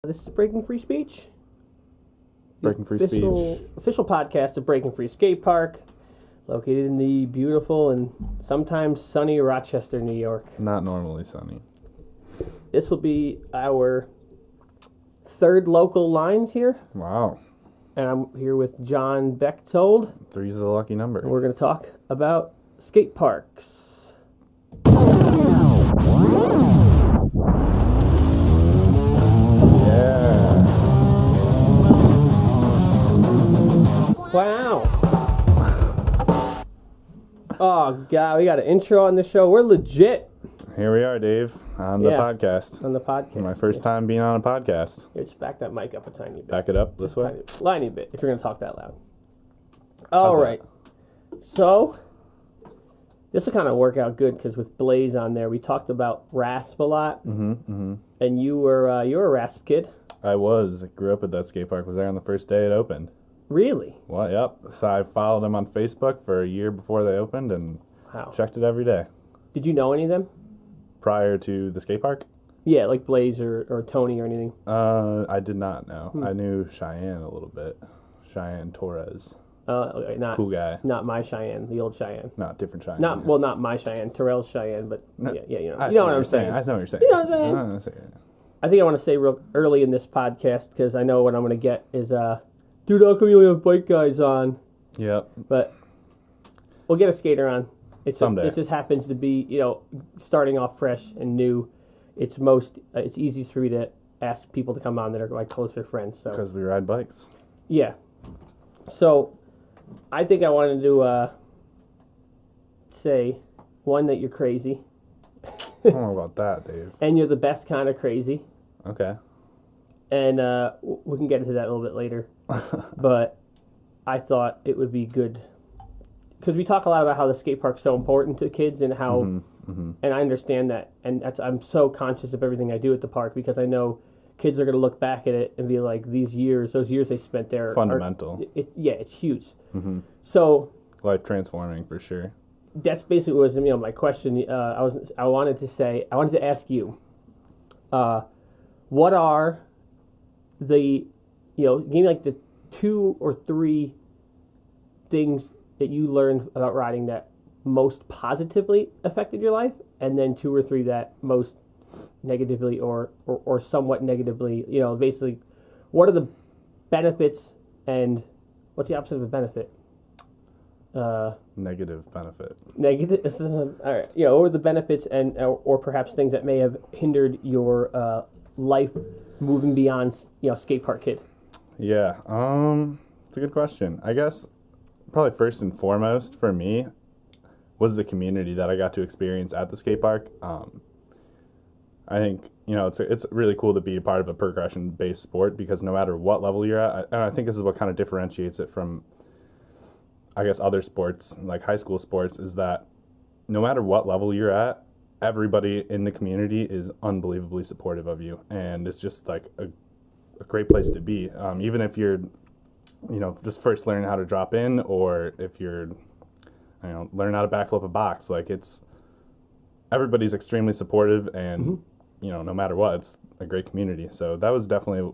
This is Breaking Free Speech. Breaking Free Speech. Official podcast of Breaking Free Skatepark, located in the beautiful and sometimes sunny Rochester, New York. Not normally sunny. This will be our third local lines here. Wow. And I'm here with John Betchold. 3's a lucky number. And we're going to talk about skate parks. Yeah. Wow. Oh, God, we got an intro on the show. We're legit. Here we are, Dave, on the podcast. On the podcast. My first time being on a podcast. Here, just back that mic up a tiny bit. Back it up this way? Tiny bit, if you're going to talk that loud. All right. So, this will kind of work out good because with Blaze on there, we talked about RASP a lot. And you were a RASP kid. I was. I grew up at that skate park. Was there on the first day it opened. Really? Well, yep. So I followed them on Facebook for a year before they opened and checked it every day. Did you know any of them? Prior to the skate park? Yeah, like Blaze or Tony or anything. I did not know. I knew Cheyenne a little bit. Cheyenne Torres. Not cool guy. Not my Cheyenne, the old Cheyenne. No, different Cheyenne. Not my Cheyenne, Terrell's Cheyenne, but no, yeah, you know what I'm saying. I know what you're saying. You know what I'm saying? I think I want to say real early in this podcast because I know what I'm going to get is, dude, how come you only have bike guys on? Yep. But we'll get a skater on. Someday. It just happens to be, starting off fresh and new. It's easiest for me to ask people to come on that are my closer friends. So because we ride bikes. Yeah. So I think I wanted to say, one, that you're crazy. I don't know about that, Dave. And you're the best kind of crazy. Okay. And we can get into that a little bit later. But I thought it would be good. Because we talk a lot about how the skate park's so important to kids and how, and I understand that. And I'm so conscious of everything I do at the park because I know kids are going to look back at it and be like, those years they spent there. Fundamental. It's huge. So. Life transforming for sure. That's basically what was my question. I wanted to ask you, what are the, give me like the 2 or 3 things that you learned about riding that most positively affected your life, and then 2 or 3 that most negatively or somewhat negatively, basically, what are the benefits and what's the opposite of a benefit? Negative benefit. Negative. All right. What are the benefits and or perhaps things that may have hindered your life moving beyond skate park kid? Yeah. It's a good question. I guess probably first and foremost for me was the community that I got to experience at the skate park. I think it's really cool to be a part of a progression based sport because no matter what level you're at, and I think this is what kind of differentiates it from, I guess, other sports, like high school sports, is that no matter what level you're at, everybody in the community is unbelievably supportive of you. And it's just like a great place to be. Even if you're, just first learning how to drop in, or if you're, learning how to backflip a box, everybody's extremely supportive and, no matter what, it's a great community. So that was definitely,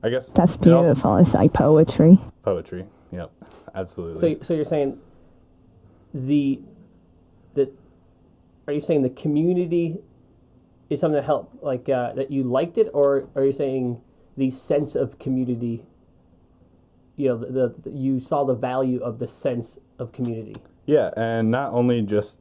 I guess. That's beautiful. It's like poetry. Poetry. Yep. Absolutely. So you're saying are you saying the community is something that helped, that you liked it, or are you saying the sense of community? You saw the value of the sense of community. Yeah, and not only just,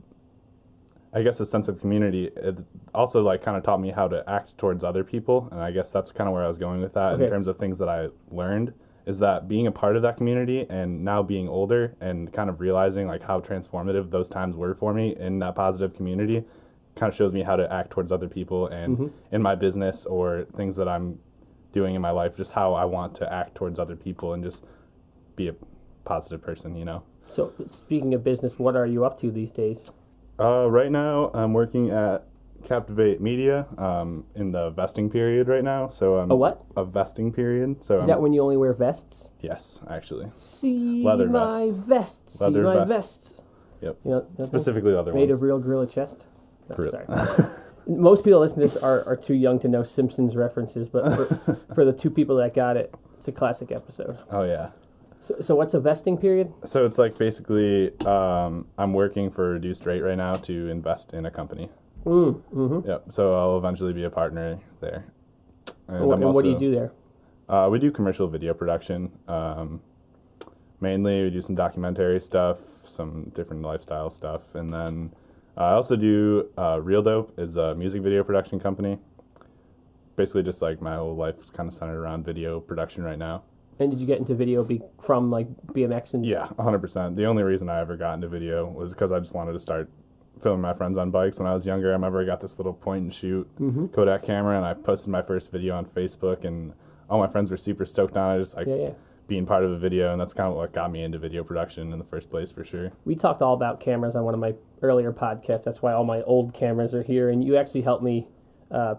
I guess, a sense of community, it also kind of taught me how to act towards other people, and I guess that's kind of where I was going with that in terms of things that I learned. Is that being a part of that community and now being older and kind of realizing how transformative those times were for me in that positive community kind of shows me how to act towards other people and in my business or things that I'm doing in my life, just how I want to act towards other people and just be a positive person, So speaking of business, what are you up to these days? Right now I'm working at Captivate Media in the vesting period right now. So a what? A vesting period. So is that when you only wear vests? Yes, actually. See leather my vests. Leather See my vests. Yep. Specifically leather made ones. of real gorilla chest. No, Gorilla. sorry. Most people listening to this are too young to know Simpsons references, but for the two people that got it, it's a classic episode. Oh, yeah. So what's a vesting period? So it's like basically I'm working for a reduced rate right now to invest in a company. Yep. So I'll eventually be a partner there. And what do you do there? We do commercial video production. Mainly we do some documentary stuff, some different lifestyle stuff. And then I also do Real Dope. It's a music video production company. Basically just like my whole life is kind of centered around video production right now. And did you get into video from like BMX and? Yeah, 100%. The only reason I ever got into video was because I just wanted to start filming my friends on bikes. When I was younger, I remember I got this little point and shoot Kodak camera, and I posted my first video on Facebook, and all my friends were super stoked on it, just like being part of a video, and that's kind of what got me into video production in the first place, for sure. We talked all about cameras on one of my earlier podcasts. That's why all my old cameras are here, and you actually helped me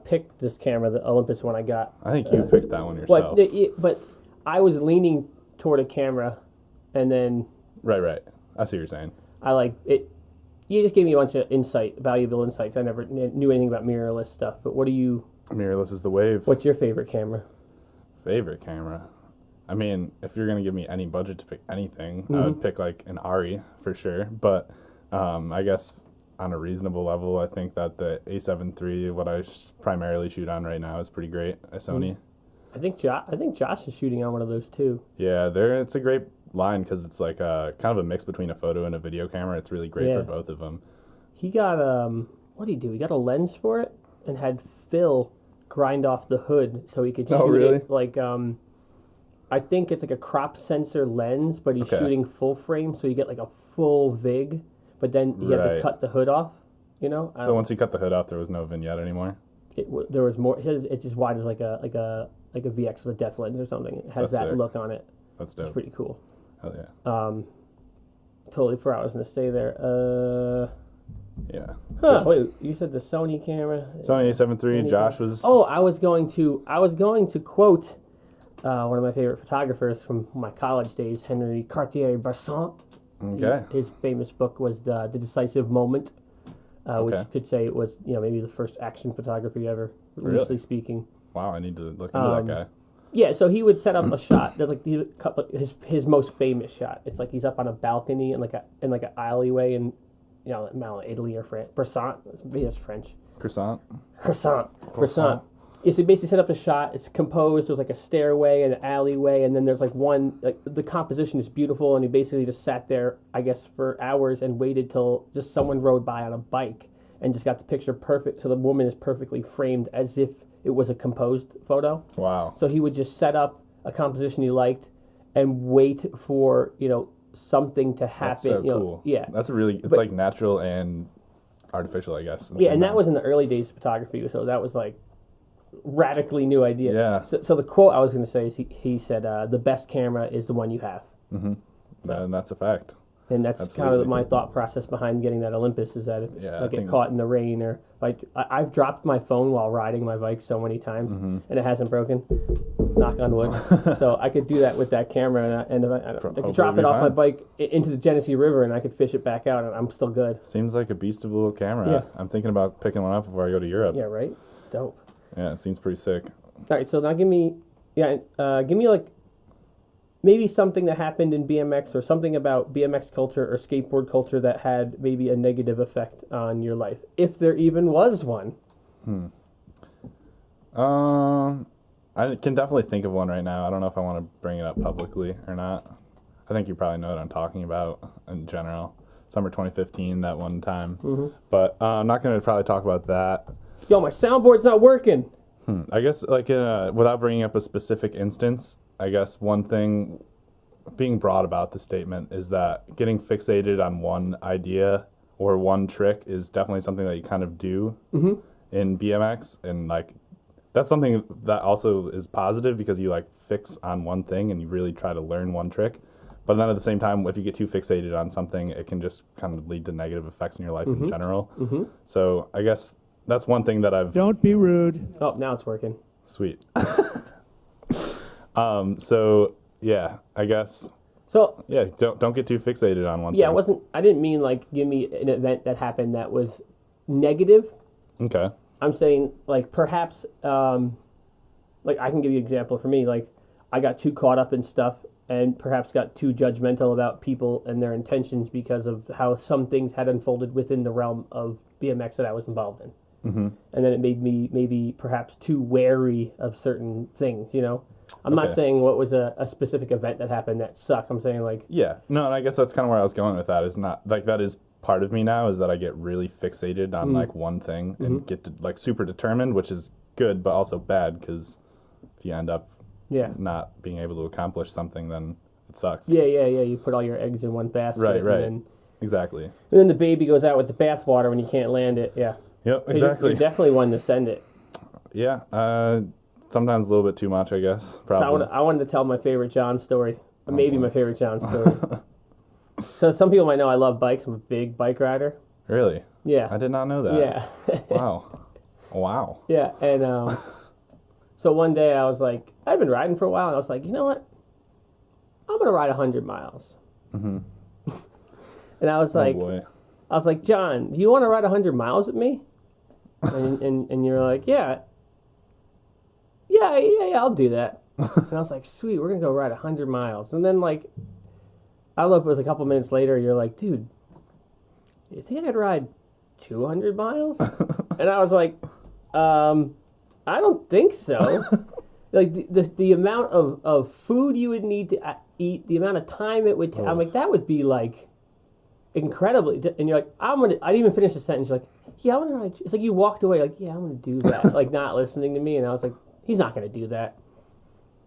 pick this camera, the Olympus one I got. I think you picked that one yourself. But I was leaning toward a camera, and then... Right. I see what you're saying. I like it. You just gave me a bunch of valuable insights. I never knew anything about mirrorless stuff, but what do you... Mirrorless is the wave. What's your favorite camera? Favorite camera? I mean, if you're going to give me any budget to pick anything, I would pick like an Ari for sure. But I guess on a reasonable level, I think that the A7 III, what I primarily shoot on right now, is pretty great. A Sony. I think Josh is shooting on one of those too. Yeah, it's a great line because it's like kind of a mix between a photo and a video camera. It's really great for both of them. He got what did he do? He got a lens for it and had Phil grind off the hood so he could shoot it like I think it's like a crop sensor lens, but he's shooting full frame, so you get like a full vig, but then you have to cut the hood off. You know. So once he cut the hood off, there was no vignette anymore. There was more. It says it's just wide as like a VX with a depth lens or something. It has that look on it. That's dope. It's pretty cool. Hell yeah. Totally forgot what I was going to say there. Yeah. Wait, you said the Sony camera. Sony A7 III. Josh was. Oh, I was going to quote one of my favorite photographers from my college days, Henry Cartier-Bresson. Okay. His famous book was The Decisive Moment, which you could say it was maybe the first action photography ever, loosely speaking. Wow, I need to look into that guy. Yeah, so he would set up a shot. That's like his most famous shot. It's like he's up on a balcony in like an alleyway in Italy or France. Maybe that's French. Croissant. Yeah, so he basically set up a shot. It's composed. There's like a stairway and an alleyway, and then there's like one. Like the composition is beautiful, and he basically just sat there, I guess, for hours and waited till just someone rode by on a bike and just got the picture perfect. So the woman is perfectly framed as if it was a composed photo. Wow. So he would just set up a composition he liked and wait for, something to happen. That's so cool. Yeah. That's it's like natural and artificial, I guess. Yeah, and that was in the early days of photography, so that was like radically new idea. Yeah. So the quote I was going to say is he said, the best camera is the one you have. Mm-hmm. And that's a fact. And that's kind of my thought process behind getting that Olympus is that if I get caught in the rain or I've dropped my phone while riding my bike so many times and it hasn't broken, knock on wood. So I could do that with that camera and I could drop it off my bike into the Genesee River and I could fish it back out and I'm still good. Seems like a beast of a little camera. Yeah. I'm thinking about picking one up before I go to Europe. Yeah, right? Dope. Yeah, it seems pretty sick. All right, so now give me like maybe something that happened in BMX or something about BMX culture or skateboard culture that had maybe a negative effect on your life, if there even was one. I can definitely think of one right now. I don't know if I want to bring it up publicly or not. I think you probably know what I'm talking about in general. Summer 2015, that one time. But I'm not going to probably talk about that. Yo, my soundboard's not working. I guess like without bringing up a specific instance, I guess one thing being broad about the statement is that getting fixated on one idea or one trick is definitely something that you kind of do in BMX. And like, that's something that also is positive because you like fix on one thing and you really try to learn one trick. But then at the same time, if you get too fixated on something, it can just kind of lead to negative effects in your life in general. So I guess that's one thing that I've... Don't be rude. Oh, now it's working. Sweet. So yeah, I guess. So yeah, don't get too fixated on one thing. Yeah, I didn't mean like give me an event that happened that was negative. Okay. I'm saying, like, perhaps, like, I can give you an example for me. Like, I got too caught up in stuff and perhaps got too judgmental about people and their intentions because of how some things had unfolded within the realm of BMX that I was involved in. Mm-hmm. And then it made me maybe perhaps too wary of certain things, you know? I'm not Okay. saying what was a specific event that happened that sucked. I'm saying, like, Yeah. No, and I guess that's kind of where I was going with that. Is not like that is part of me now is that I get really fixated on like one thing and get to, like super determined, which is good but also bad because if you end up yeah. not being able to accomplish something, then it sucks. Yeah. You put all your eggs in one basket. Right. And Exactly. then the baby goes out with the bathwater when you can't land it. Yeah. Yep. You're Exactly. definitely one to send it. Yeah. Sometimes a little bit too much, I guess. So Probably. I wanted to tell my favorite John story. Maybe my favorite John story. So some people might know I love bikes. I'm a big bike rider. Really? Yeah. I did not know that. Yeah. Wow. Yeah. And so one day I was like, I'd been riding for a while, and I was like, you know what? I'm gonna ride 100 miles. Mm-hmm. And I was like, oh boy. John, do you want to ride 100 miles with me? And you're like, yeah, I'll do that. And I was like, sweet, we're gonna go ride 100 miles. And then, like, I don't know if it was a couple minutes later, you're like, dude, you think I could ride 200 miles? And I was like, I don't think so. Like, the amount of food you would need to eat, the amount of time it would take, I'm like, that would be, like, incredibly. And you're like, I didn't even finish the sentence. You're like, yeah, I'm gonna ride. It's like you walked away, like, yeah, I'm gonna do that. Like, not listening to me. And I was like, he's not gonna do that.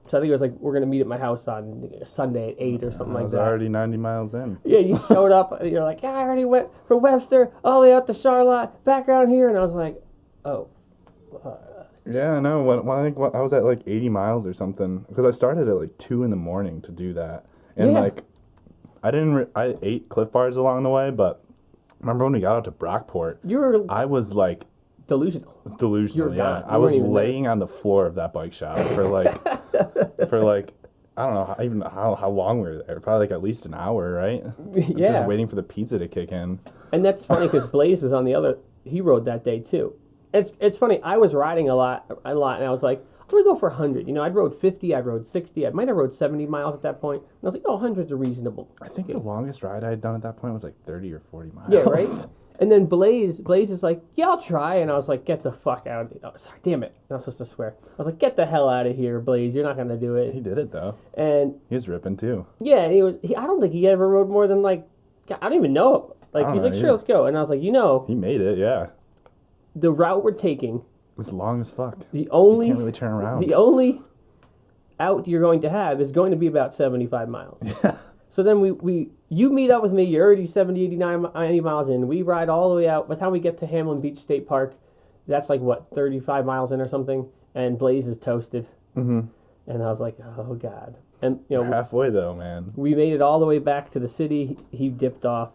So I think it was like, we're going to meet at my house on Sunday at 8 or something I like was that. already 90 miles in. Yeah, you showed up. And you're like, yeah, I already went from Webster all the way out to Charlotte, back around here. And I was like, oh. Yeah, no. When I think I was at like 80 miles or something, because I started at like 2 in the morning to do that. And like, I ate Cliff Bars along the way, but remember when we got out to Brockport, I was like, delusional. Yeah, I was laying on the floor of that bike shop for like, I don't know even how long we were there. Probably like at least an hour, right? Yeah. Just waiting for the pizza to kick in. And that's funny because Blaze is on the other. He rode that day too. It's funny. I was riding a lot, and I was like, I'm gonna go for 100. You know, I'd rode 50, I'd rode 60, I might have rode 70 miles at that point. And I was like, oh, 100's are reasonable. I think the longest ride I had done at that point was like 30 or 40 miles. Yeah, right. And then Blaze is like, yeah, I'll try. And I was like, get the fuck out. Oh, sorry, damn it. I'm not supposed to swear. I was like, get the hell out of here, Blaze. You're not going to do it. He did it, though. And he was ripping, too. Yeah, and I don't think he ever rode more than, like, I don't even know. Like, he's like, sure, let's go. And I was like, you know. He made it, yeah. The route we're taking. It's long as fuck. You can't really turn around. The only out you're going to have is going to be about 75 miles. Yeah. So then you meet up with me, you're already 70, 89, 90 miles in. We ride all the way out. By the time we get to Hamlin Beach State Park, that's like, what, 35 miles in or something? And Blaze is toasted. Mm-hmm. And I was like, oh, God. And, you know. We're halfway, though, man. We made it all the way back to the city. He dipped off.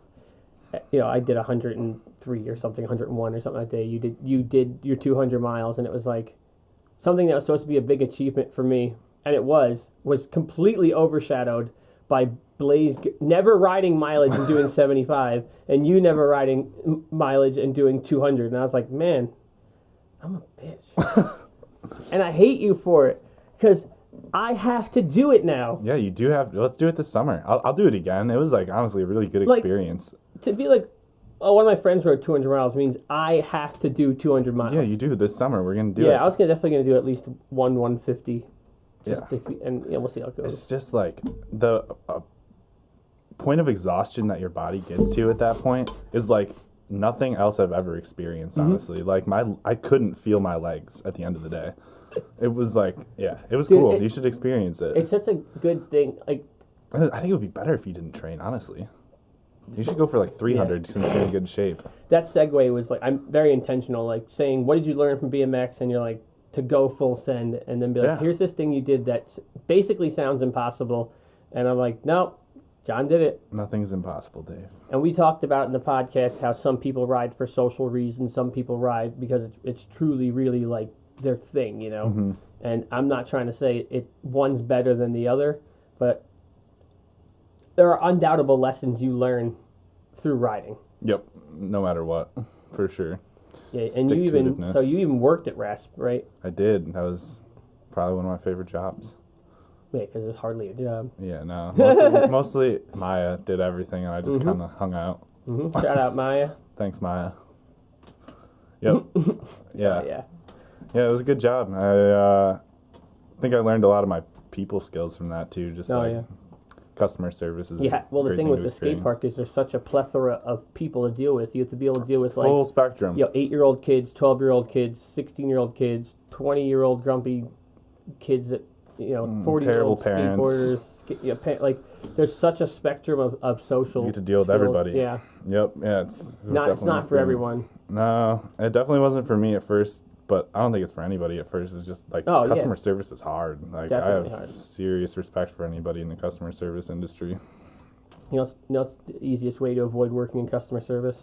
You know, I did 103 or something, 101 or something that day. You did your 200 miles, and it was like something that was supposed to be a big achievement for me. And it was completely overshadowed by Blaze never riding mileage and doing 75, and you never riding mileage and doing 200. And I was like, man, I'm a bitch. And I hate you for it, because I have to do it now. Yeah, you do have. Let's do it this summer. I'll do it again. It was like, honestly, a really good experience. Like, to be like, oh, one of my friends rode 200 miles means I have to do 200 miles. Yeah, you do. This summer, we're going to do it. Yeah, I was definitely going to do at least 150. Yeah. And we'll see how it goes. It's just like the point of exhaustion that your body gets to at that point is like nothing else I've ever experienced, honestly. Like I couldn't feel my legs at the end of the day. It was like, yeah, it was cool. You should experience it. It's such a good thing. Like, I think it would be better if you didn't train, honestly. You should go for like 300 since you're in good shape. That segue was like, I'm very intentional, like saying, what did you learn from BMX? And you're like, to go full send, and then be like, here's this thing you did that basically sounds impossible. And I'm like, nope, John did it. Nothing's impossible, Dave. And we talked about in the podcast how some people ride for social reasons, some people ride because it's truly, really like their thing, you know? Mm-hmm. And I'm not trying to say one's better than the other, but there are undoubtable lessons you learn through riding. Yep, no matter what, for sure. Yeah, and you even worked at RASP, right? I did. That was probably one of my favorite jobs. Yeah, because it was hardly a job. Yeah, no. Mostly Maya did everything, and I just kind of hung out. Mm-hmm. Shout out Maya. Thanks, Maya. Yep. Yeah. Yeah. Yeah, it was a good job. I think I learned a lot of my people skills from that too. Just customer service is the thing with the skate park is there's such a plethora of people to deal with. You have to be able to deal with full spectrum. 8-year-old kids, 12-year-old kids, 16-year-old kids, 20-year-old grumpy kids that 40-year-old skateboarders. There's such a spectrum of social. You get to deal with skills. everybody. Yeah. Yep. Yeah. It's not for everyone. No, it definitely wasn't for me at first. But I don't think it's for anybody at first. It's just customer service is hard. Definitely I have serious respect for anybody in the customer service industry. What's the easiest way to avoid working in customer service?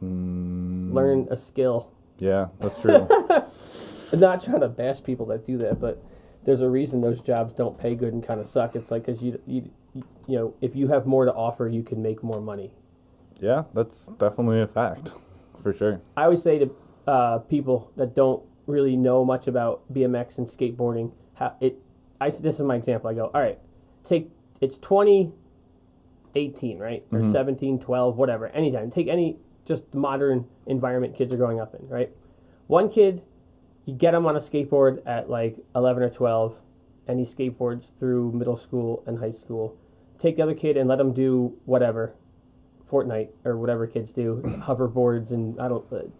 Learn a skill. Yeah, that's true. I'm not trying to bash people that do that, but there's a reason those jobs don't pay good and kind of suck. It's like because you if you have more to offer, you can make more money. Yeah, that's definitely a fact, for sure. I always say to people that don't really know much about BMX and skateboarding, this is my example. I go, all right, it's 2018, right? Or 17, 12, whatever, anytime. Take any just modern environment kids are growing up in, right? One kid, you get him on a skateboard at like 11 or 12, and he skateboards through middle school and high school. Take the other kid and let him do whatever, Fortnite or whatever kids do, hoverboards and hoverboards.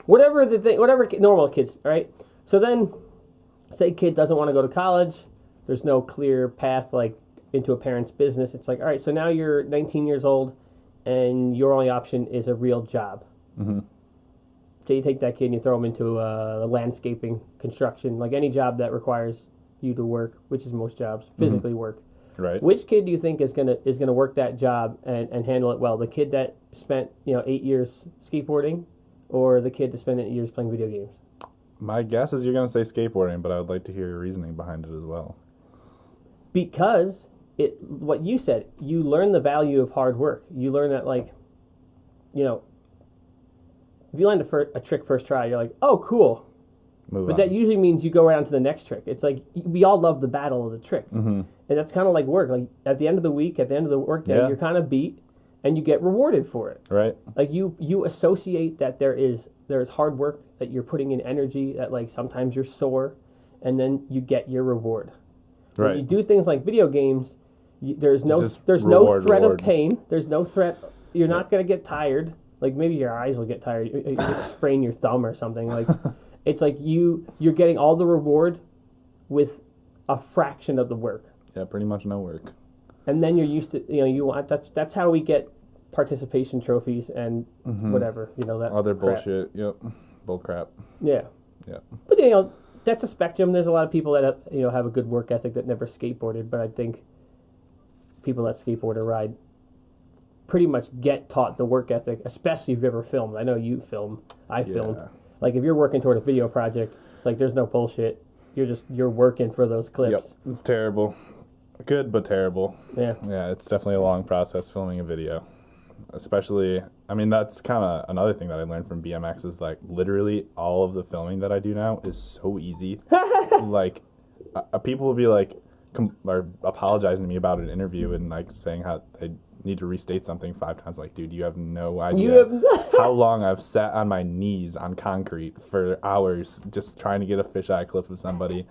Whatever normal kids, right? So then, say kid doesn't want to go to college. There's no clear path into a parent's business. It's like, all right, so now you're 19 years old, and your only option is a real job. Mm-hmm. So you take that kid and you throw him into landscaping, construction, like any job that requires you to work, which is most jobs, physically work. Right. Which kid do you think is gonna work that job and handle it well? The kid that spent 8 years skateboarding, or the kid that spent 8 years playing video games? My guess is you're gonna say skateboarding, but I would like to hear your reasoning behind it as well. Because what you said, you learn the value of hard work. You learn that if you land a trick first try, you're like, oh, cool. Move but on. That usually means you go right on to the next trick. It's like we all love the battle of the trick. Mm-hmm. And that's kind of like work. Like at the end of the week, at the end of the work day, you're kind of beat and you get rewarded for it. Right. Like you associate that there's hard work, that you're putting in energy, that sometimes you're sore, and then you get your reward. Right. When you do things like video games, there's no threat of pain. There's no threat. You're not going to get tired. Like maybe your eyes will get tired. You sprain your thumb or something. Like it's like you're getting all the reward with a fraction of the work. Yeah, pretty much no work. And then you're used to that's how we get participation trophies and whatever that other crap. bullshit. Yep, bull crap. Yeah. Yeah. But that's a spectrum. There's a lot of people that have a good work ethic that never skateboarded, but I think people that skateboard or ride pretty much get taught the work ethic, especially if you've ever filmed. I know you film. I filmed. Like if you're working toward a video project, it's like there's no bullshit. You're working for those clips. Yep, it's terrible. Good, but terrible. Yeah. Yeah, it's definitely a long process filming a video. Especially, that's kind of another thing that I learned from BMX is literally all of the filming that I do now is so easy. People will be or apologizing to me about an interview and saying how they need to restate something 5 times. Like, dude, you have no idea how long I've sat on my knees on concrete for hours just trying to get a fisheye clip of somebody.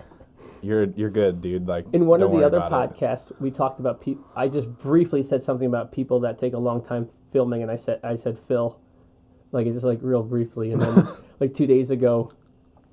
You're good, dude. In one of the other podcasts, we talked about I just briefly said something about people that take a long time filming, and I said Phil, real briefly, and then 2 days ago,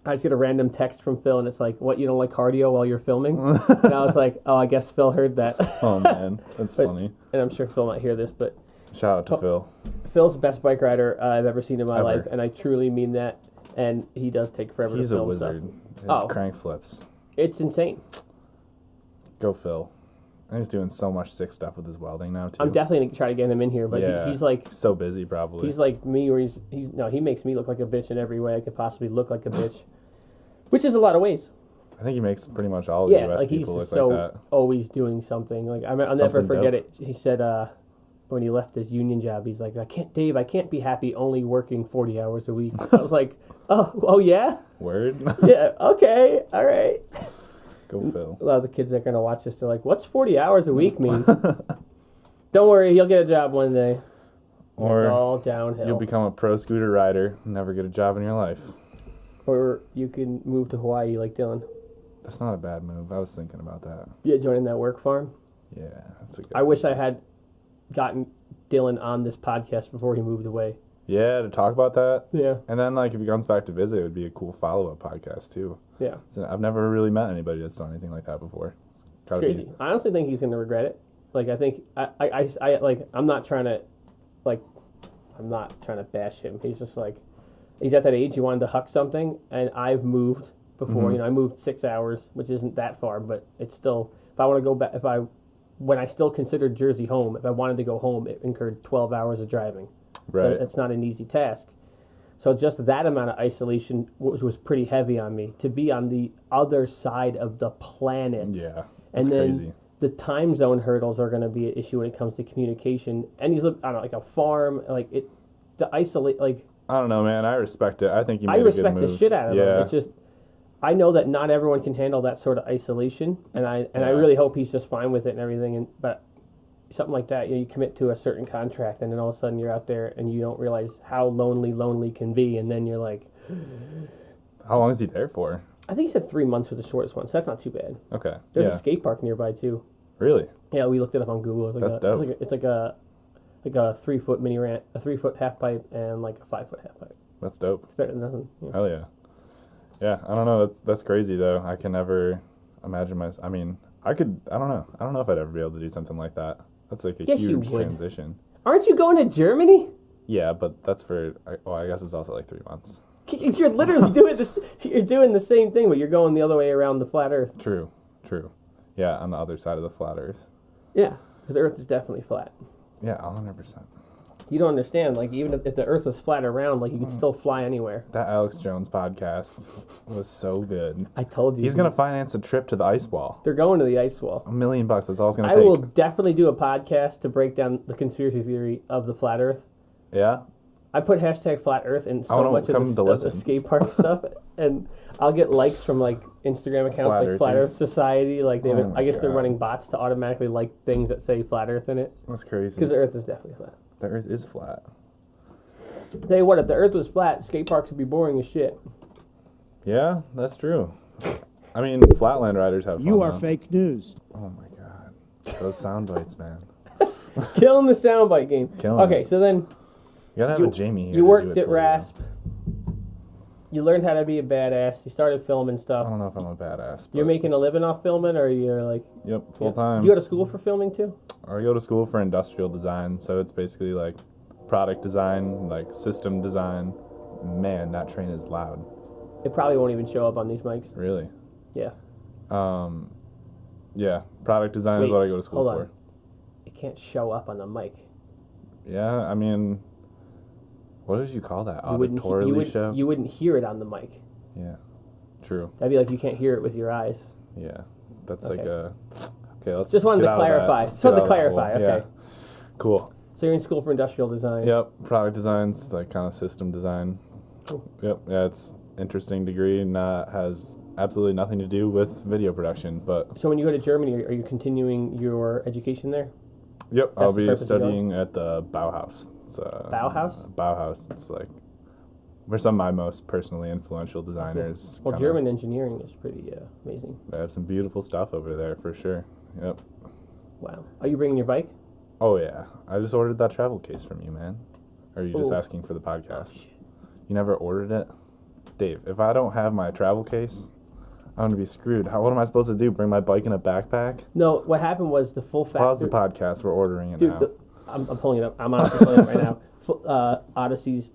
I just get a random text from Phil, and it's like, "What, you don't like cardio while you're filming?" And I was like, "Oh, I guess Phil heard that." Oh man, that's funny. And I'm sure Phil might hear this, but shout out to Phil. Phil's the best bike rider I've ever seen in my life, and I truly mean that. And he does take forever to film. He's a wizard. His crank flips. It's insane. Go Phil. And he's doing so much sick stuff with his welding now too. I'm definitely gonna try to get him in here, but he's so busy probably. He's like me, or he makes me look like a bitch in every way I could possibly look like a bitch, which is a lot of ways. I think he makes pretty much all of the US people look like that. Always doing something. I'll never forget it. He said, when he left his union job, he's like, Dave, I can't be happy only working 40 hours a week. I was like, oh yeah? Word? Yeah, okay, all right. Go Phil. A lot of the kids that are going to watch this, they're like, what's 40 hours a week mean? Don't worry, he'll get a job one day. Or it's all downhill. you'll become a pro scooter rider and never get a job in your life. Or you can move to Hawaii like Dylan. That's not a bad move. I was thinking about that. Yeah, joining that work farm. Yeah, that's a good I wish I had gotten Dylan on this podcast before he moved away. Yeah, to talk about that. Yeah. And then, like, if he comes back to visit, it would be a cool follow-up podcast, too. Yeah. So I've never really met anybody that's done anything like that before. It's crazy. I honestly think he's going to regret it. Like, I think, I like, I'm not trying to bash him. He's just like, he's at that age, he wanted to huck something, and I've moved before. Mm-hmm. You know, I moved 6 hours, which isn't that far, but it's still, if I want to go back, when I still considered Jersey home, if I wanted to go home, it incurred 12 hours of driving. Right. So it's not an easy task. So just that amount of isolation was pretty heavy on me. To be on the other side of the planet. Yeah, and that's then crazy. The time zone hurdles are going to be an issue when it comes to communication. And he's, I don't know, like a farm, like it, to isolate, like. I don't know, man. I respect it. I think you made I a good respect move. the shit out of him. Yeah. It's just, I know that not everyone can handle that sort of isolation, and I really hope he's just fine with it and everything. But something like that, you commit to a certain contract, and then all of a sudden you're out there and you don't realize how lonely can be, and then you're like. How long is he there for? I think he said 3 months was the shortest one, so that's not too bad. Okay. There's a skate park nearby too. Really? Yeah, we looked it up on Google. It's like That's dope. It's like a 3-foot mini ramp, a 3-foot half pipe, and like a 5-foot half pipe. That's dope. It's better than nothing. Yeah. Hell yeah. Yeah, I don't know. That's crazy though. I can never imagine myself. I mean, I don't know. I don't know if I'd ever be able to do something like that. That's like a Yes, you huge would. transition. Aren't you going to Germany? Yeah, but that's for. Well, I guess it's also like 3 months. You're literally doing this. You're doing the same thing, but you're going the other way around the flat Earth. True. Yeah, on the other side of the flat Earth. Yeah, because the Earth is definitely flat. Yeah, 100%. You don't understand. Like, even if the Earth was flat around, like, you could still fly anywhere. That Alex Jones podcast was so good. I told you. He's gonna finance a trip to the ice wall. They're going to the ice wall. $1 million. That's all it's gonna I take. will definitely do a podcast to break down the conspiracy theory of the flat Earth. Yeah. I put hashtag flat Earth in so much of the skate park stuff, and I'll get likes from like Instagram accounts like Flat Earth Society. Like I guess they're running bots to automatically like things that say flat Earth in it. That's crazy. Because the Earth is definitely flat. The Earth is flat. Tell you what, if the Earth was flat, skate parks would be boring as shit. Yeah, that's true. I mean, flatland riders have fun. You are though. fake news. Oh my god, those sound bites, man. Killing the soundbite game. Killing it. So then You gotta have a Jamie here. you to worked do it at for RASP. You learned how to be a badass. You started filming I stuff. don't know if I'm a badass. You're but- making a living off filming, or you're like... Yep, full time. Do you go to school for filming too? Or I go to school for industrial design, so it's basically like product design, like system design. Man, that train is loud. It probably won't even show up on these mics. Really? Yeah. Yeah, product design Wait, is what I go to school hold for. on. It can't show up on the mic. Yeah, I mean, what did you call that? You Auditorily show? You wouldn't hear it on the mic. Yeah, true. That'd be like you can't hear it with your eyes. Yeah, that's Okay. like a... Okay, let's Just wanted get to out of that. clarify. Let's Just get wanted to out of that clarify. hole. Okay. Yeah. Cool. So you're in school for industrial design. Yep, product design's like kind of system design. Cool. Yep, yeah, it's interesting degree and has absolutely nothing to do with video production, but... So when you go to Germany, are you continuing your education there? Yep, I'll That's the be purpose of going? studying at the Bauhaus. It's, Bauhaus? Bauhaus. It's like where some of my most personally influential designers. Well, kinda- German engineering is pretty amazing. They have some beautiful stuff over there for sure. Yep. Wow. Are you bringing your bike? Oh yeah, I just ordered that travel case from you, man. Or are you just Ooh. asking for the podcast? Oh, shit. You never ordered it, Dave. If I don't have my travel case, I'm gonna be screwed. What am I supposed to do? Bring my bike in a backpack? No, what happened was the full factory... Pause the podcast. We're ordering it Dude, now. I'm pulling it up. I'm honestly pulling it up right now. Odyssey's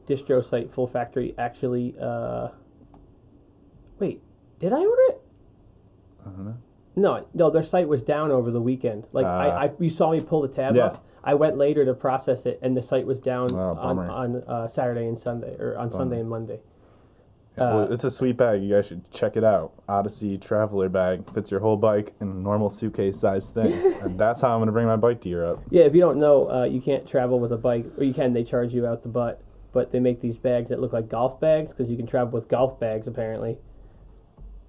distro site, Full Factory, actually... wait, did I order it? I don't know. No, their site was down over the weekend. Like, you saw me pull the tab Yeah. up. I went later to process it, and the site was down Oh, bummer. on Saturday and Sunday, or on Sunday and Monday. Well, it's a sweet bag. You guys should check it out. Odyssey Traveler Bag. Fits your whole bike in a normal suitcase size thing. And that's how I'm going to bring my bike to Europe. Yeah, if you don't know, you can't travel with a bike, or you can, they charge you out the butt. But they make these bags that look like golf bags because you can travel with golf bags, apparently.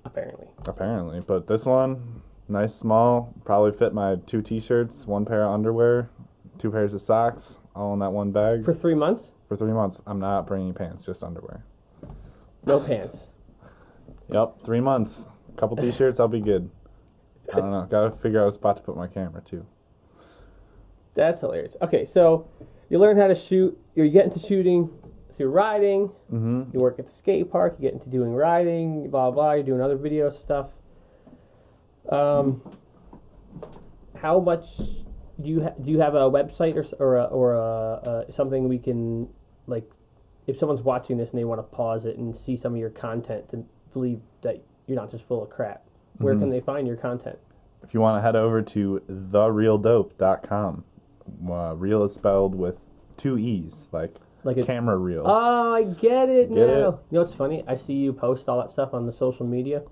Apparently. But this one, nice, small, probably fit my 2 t-shirts, 1 pair of underwear, 2 pairs of socks, all in that one bag. For 3 months? For 3 months. I'm not bringing pants, just underwear. No pants. Yep, 3 months. A couple t-shirts, I'll be good. I don't know. Got to figure out a spot to put my camera, too. That's hilarious. Okay, so you learn how to shoot. You get into shooting through riding. Mm-hmm. You work at the skate park. You get into doing riding, blah, blah. You're doing other video stuff. How much do you have a website or something we can, like, if someone's watching this and they want to pause it and see some of your content to believe that you're not just full of crap, where can they find your content? If you want to head over to therealdope.com. Real is spelled with 2 E's, like a camera reel. Oh, I get it now. Get it? You know what's funny? I see you post all that stuff on the social media.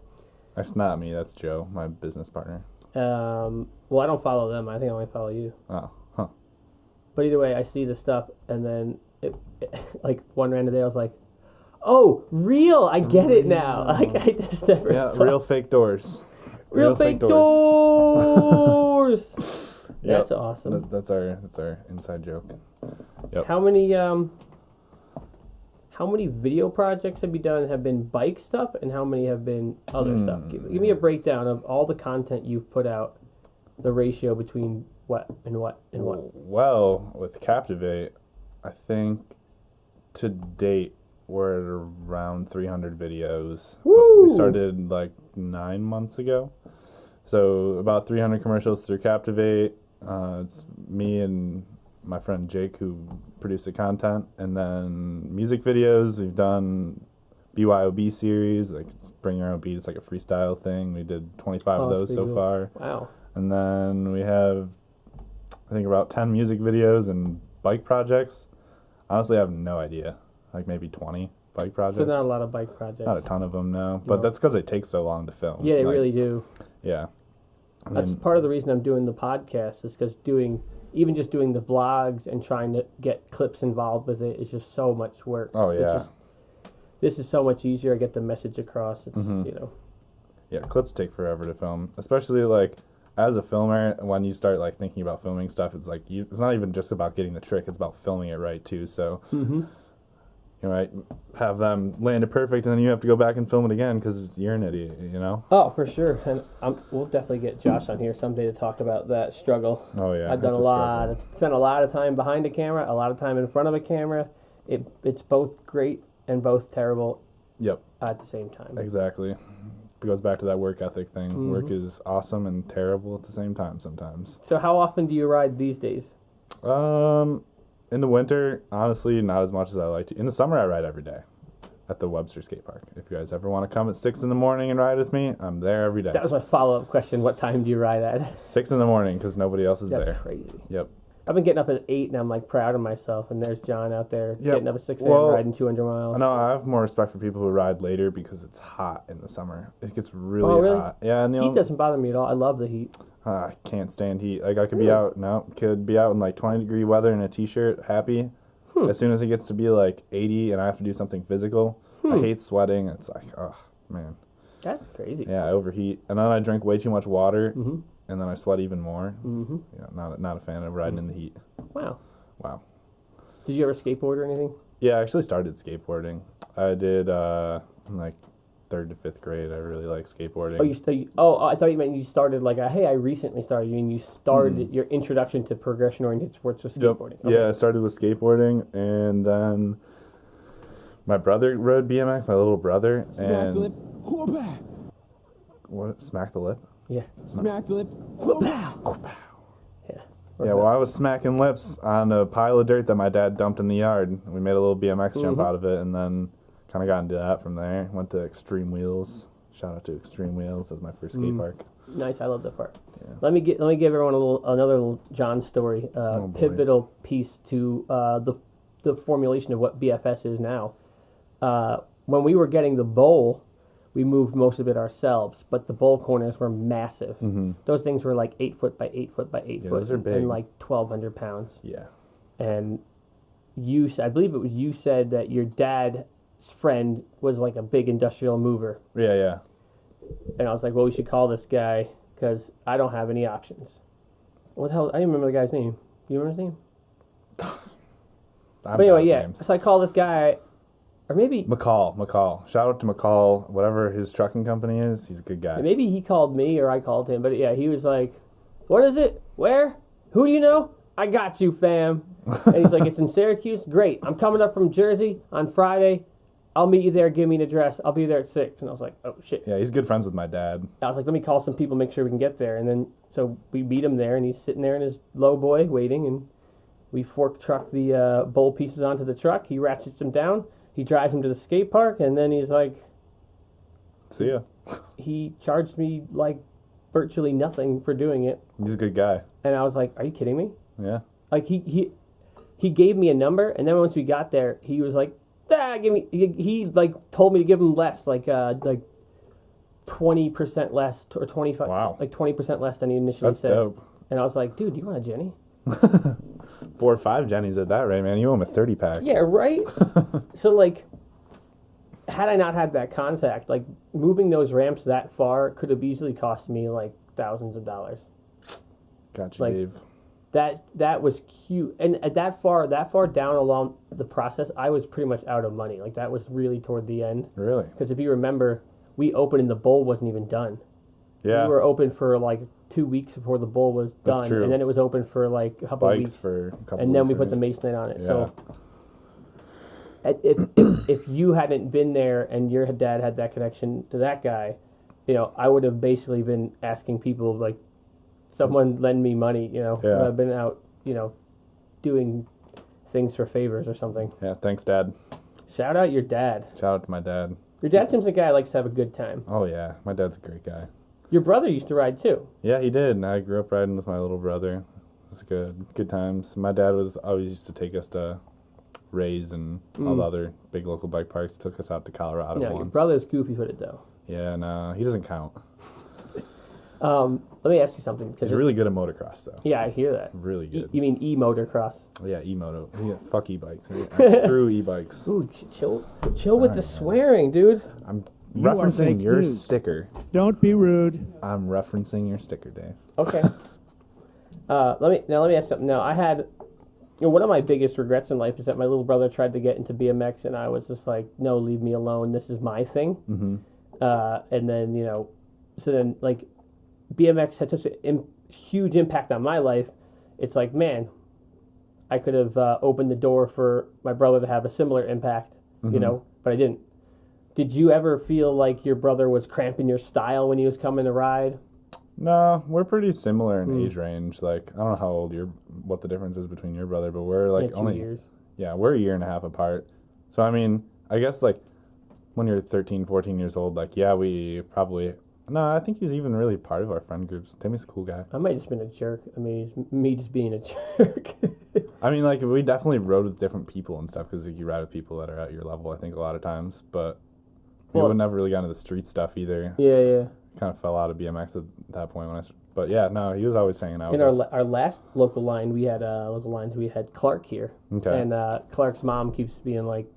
That's not me. That's Joe, my business partner. Well, I don't follow them. I think I only follow you. Oh, huh. But either way, I see the stuff, and then like one random day, I was like, "Oh, real! I get it now." Like I just never. Yeah, thought. real fake doors. Real fake doors. Yep. That's awesome. That's our inside joke. Yep. How many video projects have you done have been bike stuff, and how many have been other stuff? Give me a breakdown of all the content you've put out, the ratio between what and what and what. Well, with Captivate, I think to date we're at around 300 videos. Woo! We started like 9 months ago. So about 300 commercials through Captivate. It's me and my friend Jake who produce the content, and then music videos. We've done BYOB series, like bring your own beat. It's like a freestyle thing. We did 25 of those so far. Wow. And then we have, I think, about 10 music videos and bike projects. Honestly, I have no idea. Like maybe 20 bike projects. So not a lot of bike projects. Not a ton of them, no. But that's because they take so long to film. Yeah, they really do. Yeah. That's part of the reason I'm doing the podcast, is because even just doing the vlogs and trying to get clips involved with it is just so much work. Oh, yeah. This is so much easier. I get the message across. It's, Yeah, clips take forever to film, especially like as a filmer. When you start like thinking about filming stuff, it's like it's not even just about getting the trick; it's about filming it right too. So you might have them land it perfect, and then you have to go back and film it again because you're an idiot, you know? Oh, for sure. And we'll definitely get Josh on here someday to talk about that struggle. Oh, yeah. I've done spent a lot of time behind a camera, a lot of time in front of a camera. It's both great and both terrible. Yep. At the same time. Exactly. It goes back to that work ethic thing. Work is awesome and terrible at the same time sometimes. So how often do you ride these days? In the winter, honestly, not as much as I like to. In the summer, I ride every day at the Webster Skate Park. If you guys ever want to come at 6 in the morning and ride with me, I'm there every day. That was my follow-up question. What time do you ride at? 6 in the morning because nobody else is there. That's crazy. Yep. I've been getting up at 8, and I'm like proud of myself. And there's John out there getting up at 6 a.m. riding 200 miles. I know. I have more respect for people who ride later because it's hot in the summer. It gets really hot. Yeah, and heat doesn't bother me at all. I love the heat. I can't stand heat. Like I could be out. Could be out in like 20-degree weather in a t-shirt, happy. As soon as it gets to be like 80 and I have to do something physical, I hate sweating. It's like, oh man. That's crazy. Yeah, I overheat, and then I drink way too much water, and then I sweat even more. Yeah, not a fan of riding in the heat. Wow. Did you ever skateboard or anything? Yeah, I actually started skateboarding. I did in like 3rd to 5th grade. I really like skateboarding. I thought you meant you started like hey, I recently started. You mean you started your introduction to progression-oriented sports with skateboarding? Yep. Okay. Yeah, I started with skateboarding, and then my brother rode BMX. My little brother. Smack the lip. What? Smack the lip? Yeah. Smack the lip. Yeah. Yeah, well, I was smacking lips on a pile of dirt that my dad dumped in the yard. We made a little BMX jump out of it, and then kind of got into that from there. Went to Extreme Wheels. Shout out to Extreme Wheels. That was my first skate park. Nice, I love that park. Yeah. Let me give everyone another little John story. Pivotal piece to the formulation of what BFS is now. when we were getting the bowl, we moved most of it ourselves, but the bowl corners were massive. Mm-hmm. Those things were like 8 foot by 8 foot by 8 foot, those are big. and like 1,200 pounds. Yeah. And I believe it was you said that your dad's friend was like a big industrial mover. Yeah, yeah. And I was like, well, we should call this guy because I don't have any options. What the hell? I didn't remember the guy's name. Do you remember his name? But anyway, yeah. Names. So I call this guy, or maybe McCall. Shout out to McCall, whatever his trucking company is. He's a good guy. maybe he called me or I called him. But yeah, he was like, what is it? Where? Who do you know? I got you, fam. And he's like, it's in Syracuse? Great. I'm coming up from Jersey on Friday. I'll meet you there. Give me an address. I'll be there at 6. And I was like, oh, shit. Yeah, he's good friends with my dad. I was like, let me call some people, make sure we can get there. And then, so we meet him there, and he's sitting there in his low boy waiting, and we fork truck the bowl pieces onto the truck. He ratchets them down. He drives them to the skate park, and then he's like, See ya. he charged me like virtually nothing for doing it. He's a good guy. And I was like, are you kidding me? Yeah. Like he gave me a number, and then once we got there, he was like, give me. He like told me to give him less, like 20% less or 25. Wow. Like 20% less than he initially That's said. dope. And I was like, dude, do you want a Jenny? 4 or 5 Jennies at that rate, man. You owe him a 30-pack. Yeah, right. So like, had I not had that contact, like moving those ramps that far could have easily cost me like thousands of dollars. Gotcha, Like, Dave. That was cute, and at that far down along the process, I was pretty much out of money. Like that was really toward the end. Really? Because if you remember, we opened and the bowl wasn't even done. Yeah. We were open for like 2 weeks before the bowl was That's done, true. and then it was open for like a couple of Bikes weeks, for a couple and then we weeks, put the right? masonite on it. Yeah. So if you hadn't been there and your dad had that connection to that guy, you know, I would have basically been asking people like, someone lend me money, you know. Yeah. I've been out, you know, doing things for favors or something. Yeah, thanks, Dad. Shout out your dad. Shout out to my dad. Your dad seems like a guy who likes to have a good time. Oh, yeah. My dad's a great guy. Your brother used to ride too. Yeah, he did. And I grew up riding with my little brother. It was good. Good times. My dad was always used to take us to Ray's and all the other big local bike parks. Took us out to Colorado Yeah, once. your brother's goofy-footed though. Yeah, no, he doesn't count. Let me ask you something. He's really good at motocross, though. Yeah, I hear that. Really good. You mean e-motocross? Yeah, e-moto. Yeah, fuck e-bikes. Screw e-bikes. Ooh, chill with the swearing, dude. I'm You are referencing fake your news. sticker. Don't be rude. I'm referencing your sticker, Dave. Okay. Let me ask something. Now, I had, you know, one of my biggest regrets in life is that my little brother tried to get into BMX, and I was just like, no, leave me alone. This is my thing. Mm-hmm. And then, you know, so then like BMX had such a huge impact on my life. It's like, man, I could have opened the door for my brother to have a similar impact, you know, but I didn't. Did you ever feel like your brother was cramping your style when he was coming to ride? No, we're pretty similar in age range. Like, I don't know how old what the difference is between your brother, but we're like Yeah, 2 only years. Yeah, we're a year and a half apart. So I mean, I guess like when you're 13, 14 years old, like we probably no, I think he's even really part of our friend groups. Timmy's a cool guy. I might have just been a jerk. I mean, it's me just being a jerk. I mean, like we definitely rode with different people and stuff because you ride with people that are at your level. I think a lot of times, but we would never really got into the street stuff either. Yeah. Kind of fell out of BMX at that point but yeah, no, he was always hanging out In with us. our last local line, we had Clark here. Okay. And Clark's mom keeps being like,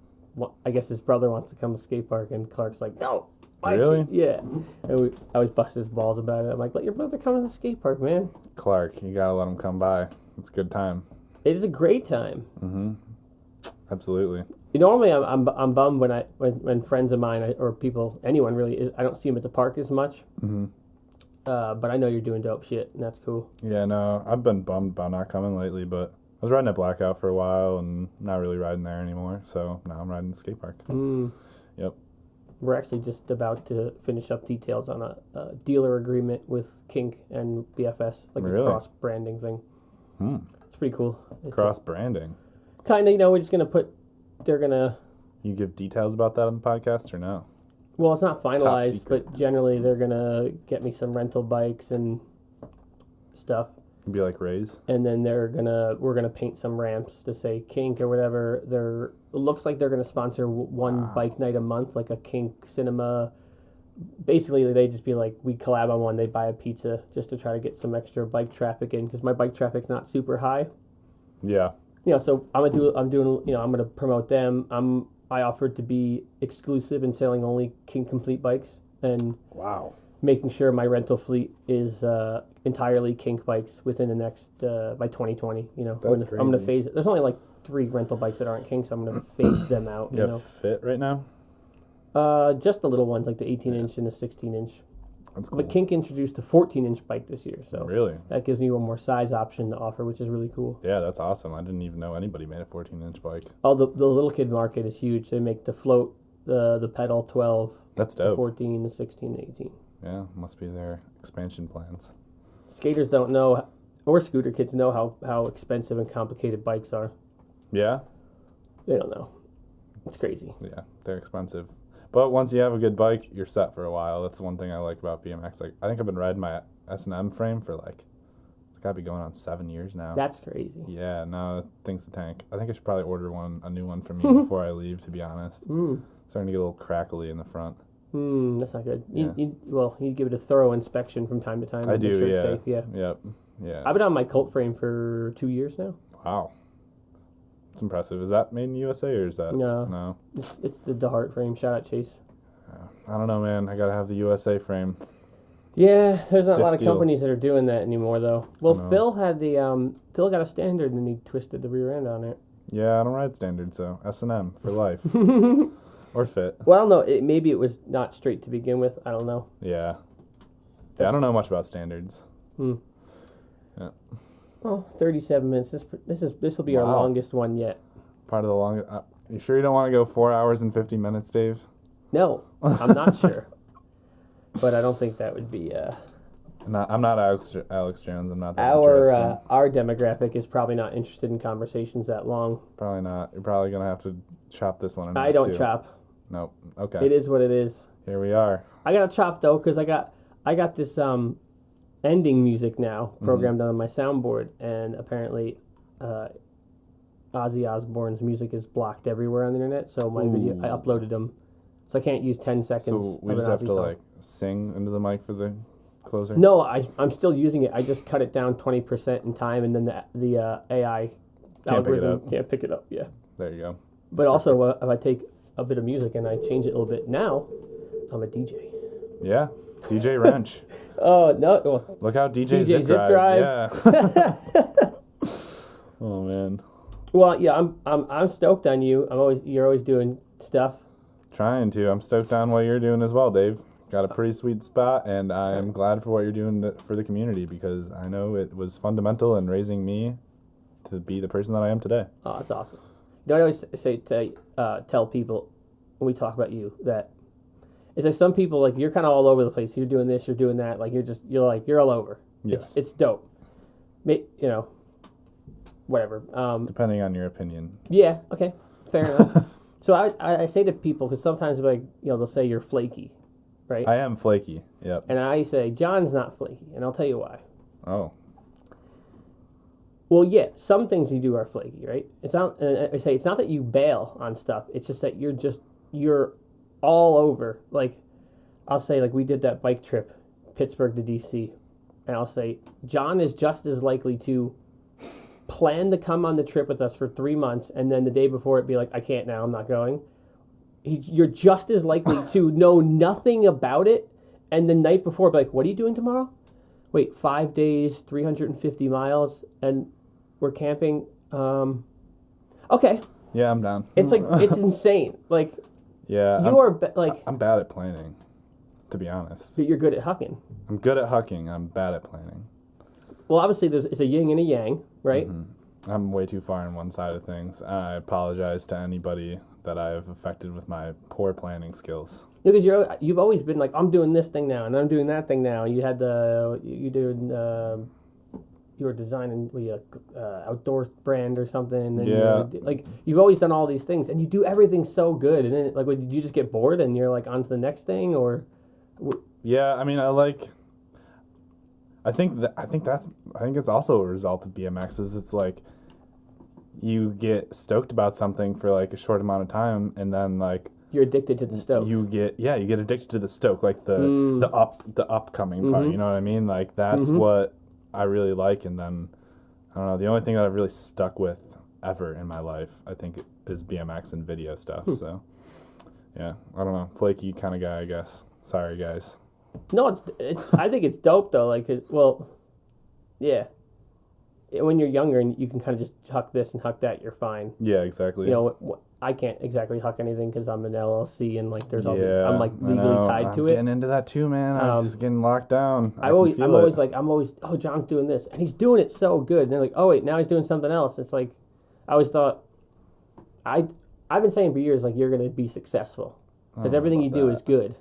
I guess his brother wants to come to skate park, and Clark's like, no. Really? Yeah. And I always bust his balls about it. I'm like, let your brother come to the skate park, man. Clark, you gotta let him come by. It's a good time. It is a great time. Mm-hmm. Absolutely. Normally, I'm bummed when friends of mine or people, anyone really, I don't see them at the park as much. Mm-hmm. But I know you're doing dope shit, and that's cool. Yeah, no, I've been bummed about not coming lately, but I was riding at Blackout for a while and not really riding there anymore. So now I'm riding the skate park. Yep. We're actually just about to finish up details on a dealer agreement with Kink and BFS, like Really? a cross branding thing. It's pretty cool. Cross branding. Kind of, you know, we're just gonna You give details about that on the podcast or no? well, it's not finalized, secret. but generally they're gonna get me some rental bikes and stuff. It'd be like Rays. and then we're gonna paint some ramps to say kink or whatever. It looks like they're gonna sponsor one bike night a month, like a kink cinema. Basically, they just be like, we collab on one. They buy a pizza just to try to get some extra bike traffic in because my bike traffic's not super high. Yeah. So I'm gonna promote them. I offered to be exclusive and selling only kink complete bikes and Wow. making sure my rental fleet is entirely kink bikes within the next by 2020. That's I'm gonna crazy. phase it. There's only like 3 rental bikes that aren't kink, so I'm gonna phase them out. You have Fit right now? Just the little ones like the 18-inch and the 16-inch. That's cool. But kink introduced a 14-inch bike this year, so Really? that gives me one more size option to offer, which is really cool. Yeah, that's awesome. I didn't even know anybody made a 14-inch bike. Oh, the little kid market is huge. They make the float, the pedal 12, That's the dope. 14, the 16, the 18. Yeah, must be their expansion plans. Skaters don't know, or scooter kids know how expensive and complicated bikes are. Yeah? They don't know. It's crazy. Yeah, they're expensive. But once you have a good bike, you're set for a while. That's the one thing I like about BMX. Like, I think I've been riding my S&M frame for it's gotta be going on 7 years now. That's crazy. Yeah, no, that thing's the tank. I think I should probably order a new one from you before I leave, to be honest. Starting to get a little crackly in the front. That's not good. Yeah. You give it a thorough inspection from time to time. I Make do, sure yeah. It's safe. Yeah. Yep. Yeah. I've been on my Colt frame for 2 years now. Wow. It's impressive. Is that made in USA or is that? No. No. It's the DeHart frame. Shout out Chase. I don't know, man. I gotta have the USA frame. Yeah, there's not a Stiff lot of steel. companies that are doing that anymore, though. Well, No. Phil had Phil got a standard and he twisted the rear end on it. Yeah, I don't ride standard, so S&M for life. Or Fit. Well, I don't know. Maybe it was not straight to begin with. I don't know. Yeah. Yeah, I don't know much about standards. Yeah. Well, 37 minutes. This will be our Wow. longest one yet. Part of the longest. You sure you don't want to go 4 hours and 50 minutes, Dave? No, I'm not sure. But I don't think that would be I'm not Alex Jones. I'm not that interesting. our demographic is probably not interested in conversations that long. Probably not. You're probably gonna have to chop this one in half, I don't too. chop. Nope. Okay. It is what it is. Here we are. I got to chop though because I got this ending music now programmed on my soundboard, and apparently Ozzy Osbourne's music is blocked everywhere on the internet. So my video, I uploaded them, so I can't use 10 seconds. So we of just an have Ozzy to song. sing into the mic for the closer. No, I'm still using it. I just cut it down 20% in time, and then the AI Can't pick it algorithm up. can't pick it up. Yeah. There you go. But also, if I take a bit of music and I change it a little bit, now I'm a DJ. Yeah. DJ Wrench. Oh no! Well, Look how DJ DJ Zip Drive. Drive. Yeah. Oh man. well, yeah, I'm stoked on you. You're always doing stuff. Trying to. I'm stoked on what you're doing as well, Dave. Got a pretty sweet spot, and I am glad for what you're doing for the community because I know it was fundamental in raising me to be the person that I am today. Oh, that's awesome. You know, I always say tell people when we talk about you that it's like some people like you're kind of all over the place. You're doing this, you're doing that. Like you're all over. Yes. It's dope. Whatever. Depending on your opinion. Yeah. Okay. Fair enough. So I say to people because sometimes they'll say you're flaky, right? I am flaky. Yep. And I say John's not flaky, and I'll tell you why. Oh. Well, yeah, some things you do are flaky, right? It's not. I say it's not that you bail on stuff. It's just that you're all over. Like, I'll say like we did that bike trip, Pittsburgh to DC, and I'll say John is just as likely to plan to come on the trip with us for 3 months, and then the day before it be like, I can't now, I'm not going. You're just as likely to know nothing about it, and the night before be like, what are you doing tomorrow? Wait, 5 days, 350 miles, and we're camping. Okay. Yeah, I'm down. It's like, it's insane. Like, Yeah. I'm bad at planning, to be honest. you're good at hucking. I'm good at hucking. I'm bad at planning. Well, obviously, it's a yin and a yang, right? I'm way too far on one side of things. I apologize to anybody that I have affected with my poor planning skills. Because you've always been like, I'm doing this thing now, and I'm doing that thing now. You had you were designing outdoor brand or something. And Yeah. you've always done all these things, and you do everything so good. And then, did you just get bored and you're like on to the next thing, or? Yeah, I mean, I think it's also a result of BMX. Is it's like you get stoked about something for like a short amount of time, and then like you're addicted to the stoke. You get addicted to the stoke, like the upcoming part. You know what I mean? Like that's what I really like. And then I don't know. The only thing that I've really stuck with ever in my life, I think, is BMX and video stuff. So yeah, I don't know, flaky kind of guy, I guess. Sorry, guys. No, it's. I think it's dope though. Like, yeah. When you're younger and you can kind of just huck this and huck that, you're fine. Yeah, exactly. You know, I can't exactly huck anything because I'm an LLC and like there's all these, I'm like legally tied to it. Getting into that too, man. I'm just getting locked down. I'm always oh, John's doing this and he's doing it so good. And they're like, oh wait, now he's doing something else. It's like, I always thought, I've been saying for years, like, you're gonna be successful because everything you do is good.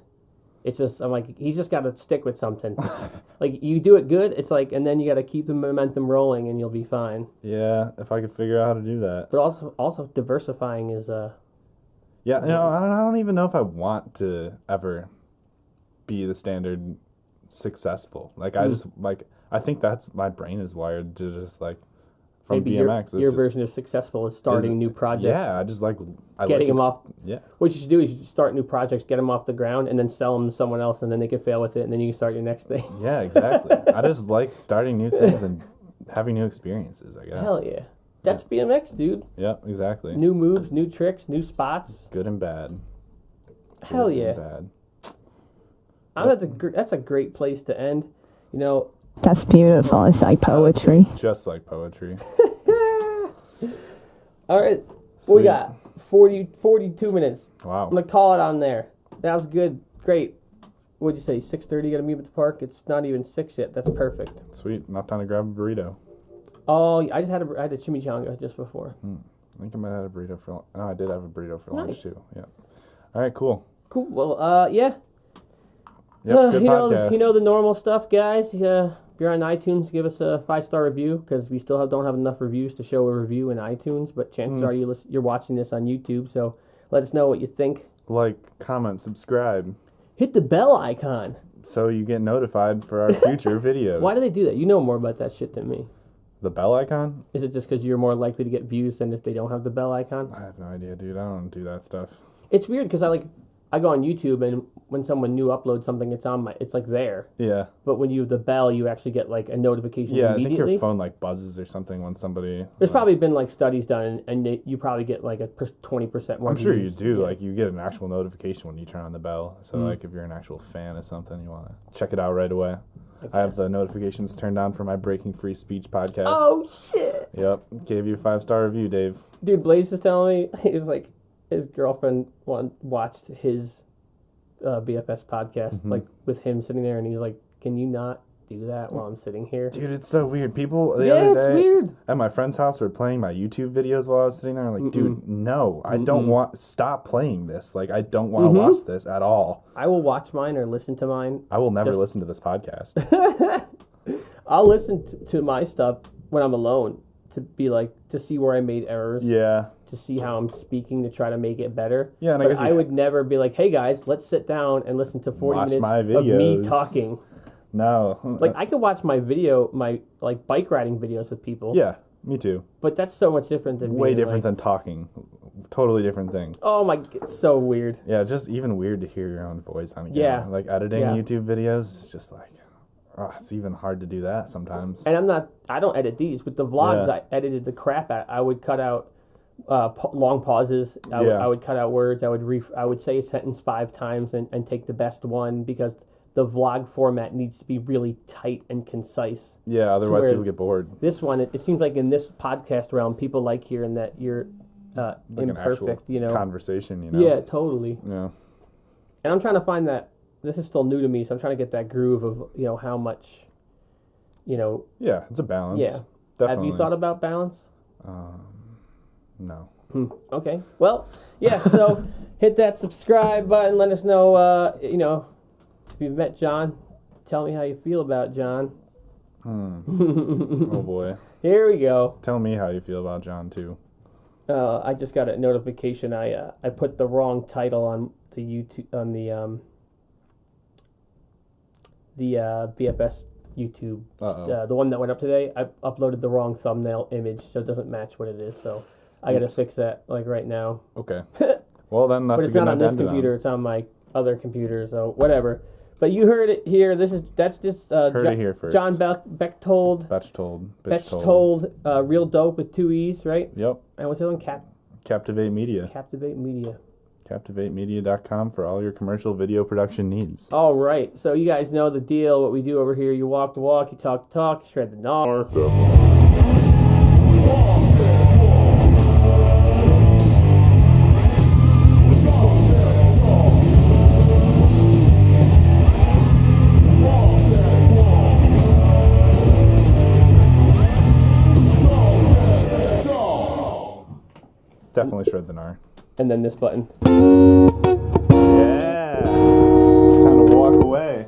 It's just, I'm like, he's just got to stick with something. Like, you do it good, it's like, and then you got to keep the momentum rolling and you'll be fine. Yeah, if I could figure out how to do that. But also diversifying is, yeah, you know, I don't even know if I want to ever be the standard successful. Like, I just, like, I think that's, my brain is wired to just, like, from maybe BMX. Your version of successful is starting new projects. Yeah, I just like... getting them off... Yeah. What you should do is you should start new projects, get them off the ground, and then sell them to someone else, and then they can fail with it, and then you can start your next thing. Yeah, exactly. I just like starting new things and having new experiences, I guess. Hell yeah. That's BMX, dude. Yeah, exactly. New moves, new tricks, new spots. Good and bad. Hell yeah. That's a great place to end. You know... That's beautiful. It's like poetry. Just like poetry. All right. Sweet. What we got? 42 minutes. Wow. I'm going to call it on there. That was good. Great. What'd you say? 6:30, you got to meet at the park? It's not even 6 yet. That's perfect. Sweet. Enough time to grab a burrito. Oh, I had a chimichanga just before. I think I might have had a burrito for... Oh, I did have a burrito for lunch, Nice. too. Yeah. All right, cool. Cool. Well, yeah. Yep, good podcast. You know the normal stuff, guys. If you're on iTunes, give us a 5-star review because we still don't have enough reviews to show a review in iTunes. But chances are you're watching this on YouTube, so let us know what you think. Like, comment, subscribe. Hit the bell icon. So you get notified for our future videos. Why do they do that? You know more about that shit than me. The bell icon? Is it just because you're more likely to get views than if they don't have the bell icon? I have no idea, dude. I don't do that stuff. It's weird because I go on YouTube and when someone new uploads something, it's like there. Yeah. But when you have the bell, you actually get like a notification Yeah, immediately. I think your phone like buzzes or something when somebody... There's probably been like studies done and you probably get like a 20% more I'm sure you views. do. Yeah. Like you get an actual notification when you turn on the bell. So like if you're an actual fan of something, you want to check it out right away. I have the notifications turned on for my Breaking Free Speech podcast. Oh, shit. Yep. Gave you a 5-star review, Dave. Dude, Blaze is telling me, he was like, his girlfriend watched his BFS podcast, like with him sitting there, and he's like, can you not do that while I'm sitting here? Dude, it's so weird. People the other day weird. At my friend's house were playing my YouTube videos while I was sitting there. I'm like, dude, no, I don't want... Stop playing this. Like, I don't want to watch this at all. I will watch mine or listen to mine. I will never listen to this podcast. I'll listen to my stuff when I'm alone to be like, to see where I made errors. Yeah. To see how I'm speaking to try to make it better. Yeah, and but I guess I would never be like, hey guys, let's sit down and listen to 40 Watch minutes my of videos. me talking. No. Like, I could watch my like bike riding videos with people. Yeah, me too. But that's so much different than Way being different than talking. Totally different thing. Oh my, it's so weird. Yeah, just even weird to hear your own voice on Yeah. camera. Like editing Yeah. YouTube videos, it's just like, it's even hard to do that sometimes. And I don't edit these. With the vlogs, Yeah. I edited the crap out. I would cut out long pauses. I would cut out words. I would say a sentence 5 times and take the best one because the vlog format needs to be really tight and concise. Yeah, otherwise where people get bored. This one, it seems like in this podcast realm, people like hearing that you're Like an imperfect, actual you know. conversation, you know. Yeah, totally. Yeah. And I'm trying to find that. This is still new to me, so I'm trying to get that groove of, you know, how much, you know. Yeah, it's a balance. Yeah. Definitely. Have you thought about balance? No. Okay. Well, yeah, so hit that subscribe button. Let us know, you know, if you've met John. Tell me how you feel about John. Oh, boy. Here we go. Tell me how you feel about John, too. I just got a notification. I put the wrong title on the YouTube, on the BFS YouTube. Uh-oh. The one that went up today, I uploaded the wrong thumbnail image, so it doesn't match what it is. So I gotta fix that like right now. Okay. Well, then that's But a it's good not on note to this end it computer; it's on my other computer. So whatever. But you heard it here. That's just Heard it here first. John Betchold. Betchold. Real dope with 2 E's, right? Yep. And what's the other one? Captivate Media. Captivate Media. CaptivateMedia.com for all your commercial video production needs. All right. So you guys know the deal. What we do over here: you walk the walk, you talk the talk, you shred the gnaw. Definitely shred the gnar. And then this button. Yeah. Time to walk away.